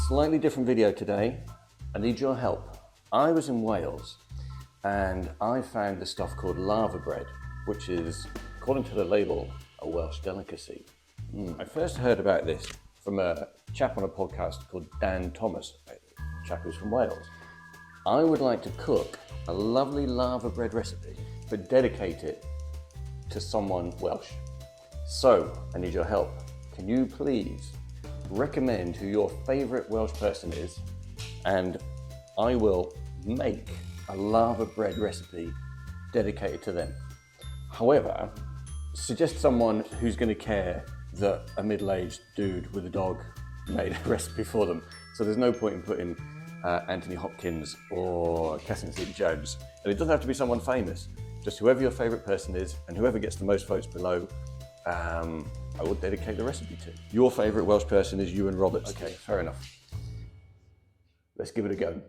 Slightly different video today. I need your help. I was in Wales and I found this stuff called Laverbread, which is, according to the label, a Welsh delicacy. I first heard about this from a chap on a podcast called Dan Thomas, a chap who's from Wales. I would like to cook a lovely Laverbread recipe, but dedicate it to someone Welsh. So, I need your help. Can you please recommend who your favourite Welsh person is, and I will make a Laverbread recipe dedicated to them. However, suggest someone who's going to care that a middle-aged dude with a dog made a recipe for them. So there's no point in putting Anthony Hopkins or Catherine Zeta-Jones. And it doesn't have to be someone famous, just whoever your favourite person is, and whoever gets the most votes below, I will dedicate the recipe to. Your favourite Welsh person is Iwan Roberts. Okay, fair enough. Let's give it a go.